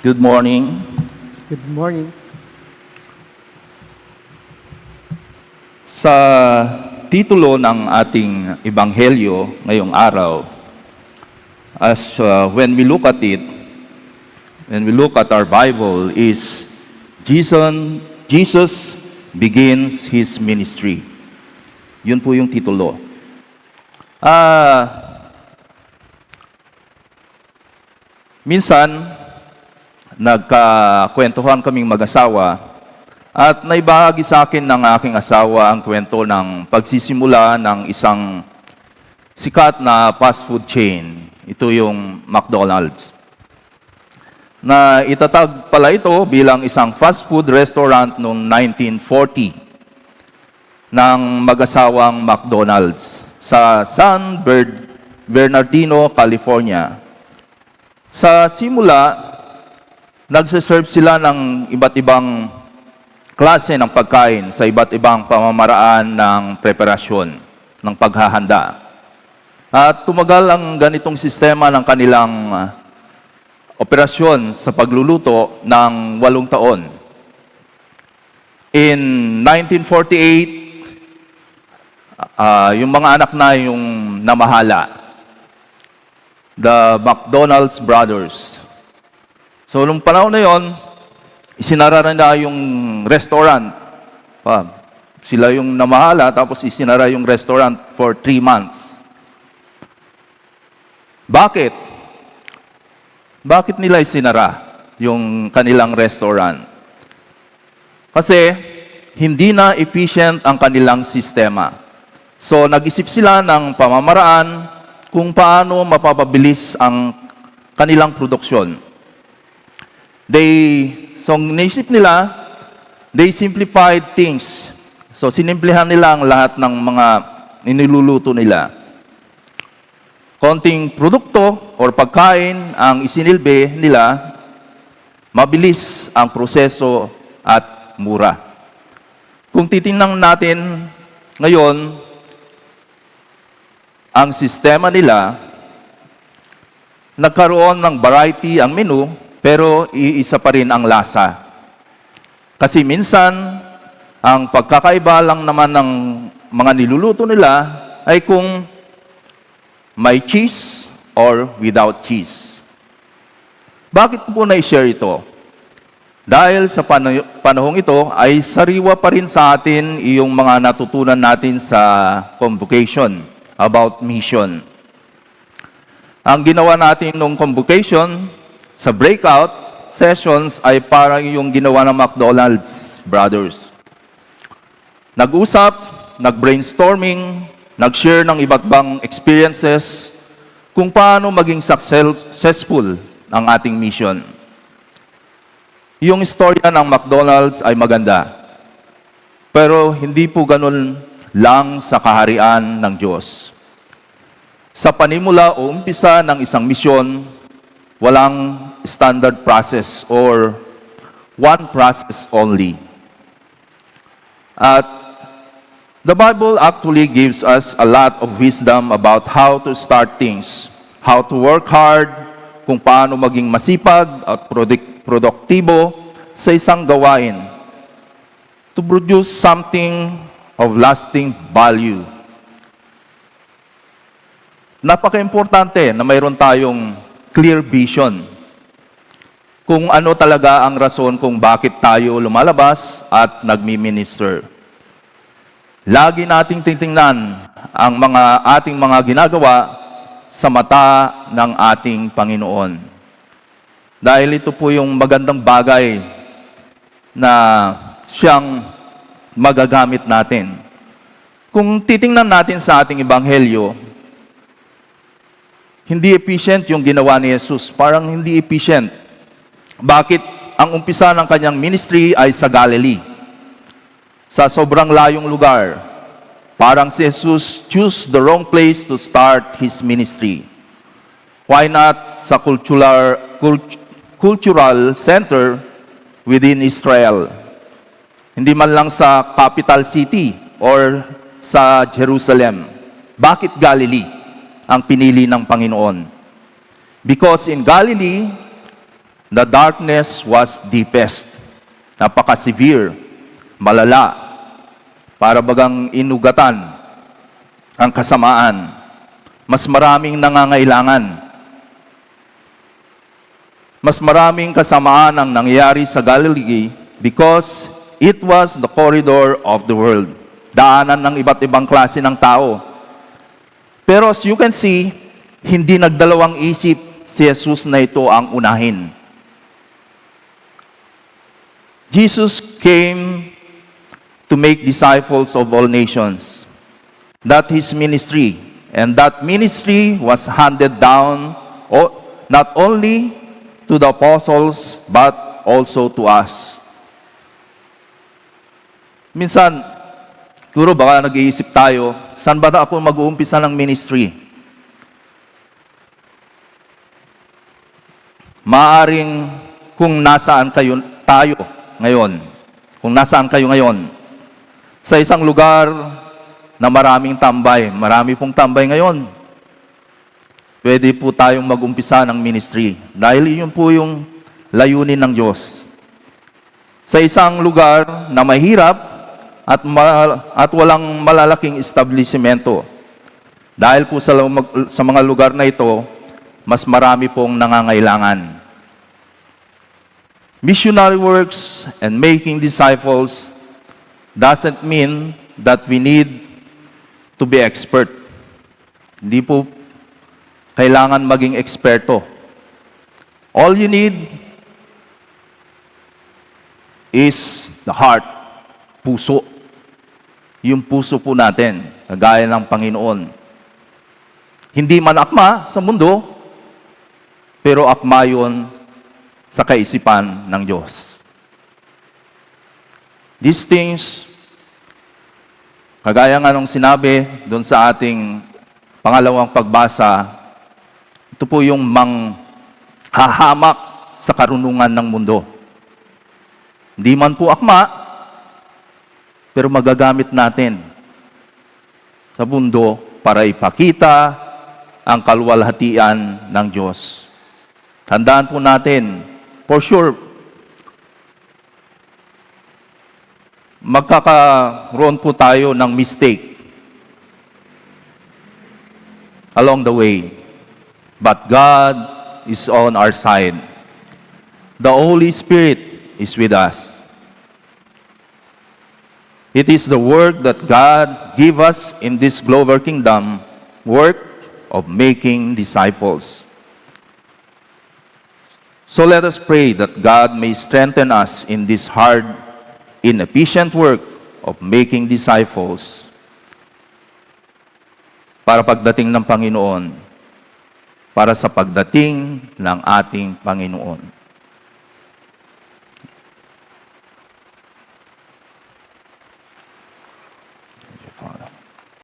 Good morning. Good morning. Sa titulo ng ating ebanghelyo ngayong araw, when we look at it, when we look at our Bible, is Jesus begins His ministry. Yun po yung titulo. Minsan, nagkakwentuhan kaming mag-asawa at naibahagi sa akin ng aking asawa ang kwento ng pagsisimula ng isang sikat na fast food chain. Ito yung McDonald's. Na itatag pala ito bilang isang fast food restaurant noong 1940 ng mag-asawang McDonald's sa San Bernardino, California. Sa simula, nagsiserve sila ng iba't ibang klase ng pagkain sa iba't ibang pamamaraan ng preparasyon, ng paghahanda. At tumagal ang ganitong sistema ng kanilang operasyon sa pagluluto ng 8 taon. In 1948, yung mga anak na yung namahala, the McDonald's brothers. So, nung panahon na yon, isinara na yung restaurant. Sila yung namahala, tapos isinara yung restaurant for 3 months. Bakit? Bakit nila isinara yung kanilang restaurant? Kasi hindi na efficient ang kanilang sistema. So, nag-isip sila ng pamamaraan kung paano mapapabilis ang kanilang produksyon. Naisip nila, they simplified things. So, sinimplihan nila ang lahat ng mga iniluluto nila. Konting produkto or pagkain ang isinilbi nila, mabilis ang proseso at mura. Kung titingnan natin ngayon, ang sistema nila, nagkaroon ng variety ang menu, pero iisa pa rin ang lasa. Kasi minsan, ang pagkakaiba lang naman ng mga niluluto nila ay kung may cheese or without cheese. Bakit ko po na-share ito? Dahil sa panahong ito ay sariwa pa rin sa atin yung mga natutunan natin sa convocation about mission. Ang ginawa natin nung convocation sa breakout sessions ay parang yung ginawa ng McDonald's brothers. Nag-usap, nag-brainstorming, nag-share ng iba't ibang experiences kung paano maging successful ang ating mission. Yung istorya ng McDonald's ay maganda, pero hindi po ganun lang sa kaharian ng Diyos. Sa panimula o umpisa ng isang misyon, walang standard process or one process only. At the Bible actually gives us a lot of wisdom about how to start things, how to work hard, kung paano maging masipag at produktibo sa isang gawain to produce something of lasting value. Napaka-importante na mayroon tayong clear vision kung ano talaga ang rason kung bakit tayo lumalabas at nagmi-minister. Lagi nating titingnan ang ating mga ginagawa sa mata ng ating Panginoon. Dahil ito po yung magandang bagay na siyang magagamit natin. Kung titingnan natin sa ating ebanghelyo, hindi efficient yung ginawa ni Jesus. Parang hindi efficient. Bakit ang umpisa ng kanyang ministry ay sa Galilee? Sa sobrang layong lugar. Parang si Jesus chose the wrong place to start His ministry. Why not sa cultural center within Israel? Hindi man lang sa capital city or sa Jerusalem. Bakit Galilee ang pinili ng Panginoon? Because in Galilee, the darkness was deepest. Napaka-severe, malala, para bagang inugatan ang kasamaan. Mas maraming nangangailangan. Mas maraming kasamaan ang nangyari sa Galilee because it was the corridor of the world. Daanan ng iba't ibang klase ng tao. Pero as you can see, hindi nagdalawang isip si Jesus na ito ang unahin. Jesus came to make disciples of all nations. That His ministry. And that ministry was handed down not only to the apostles, but also to us. Minsan, siguro baka nag-iisip tayo, saan ba ako mag-uumpisa ng ministry? Maaring kung nasaan tayo ngayon, kung nasaan kayo ngayon, sa isang lugar na maraming tambay, marami pong tambay ngayon, pwede po tayong mag-umpisa ng ministry. Dahil yun po yung layunin ng Diyos. Sa isang lugar na mahirap at walang malalaking establishmento. Dahil po sa mga lugar na ito, mas marami pong nangangailangan. Missionary works and making disciples doesn't mean that we need to be expert. Hindi po kailangan maging eksperto. All you need is the heart, puso. Yung puso po natin, kagaya ng Panginoon. Hindi man akma sa mundo, pero akma yun sa kaisipan ng Diyos. These things, kagaya nga nung sinabi doon sa ating pangalawang pagbasa, ito po yung manghahamak sa karunungan ng mundo. Hindi man po akma, pero magagamit natin sa mundo para ipakita ang kaluwalhatian ng Diyos. Tandaan po natin, for sure, magkakaroon po tayo ng mistake along the way. But God is on our side. The Holy Spirit is with us. It is the work that God gave us in this global kingdom, work of making disciples. So let us pray that God may strengthen us in this hard, inefficient work of making disciples para pagdating ng Panginoon, para sa pagdating ng ating Panginoon.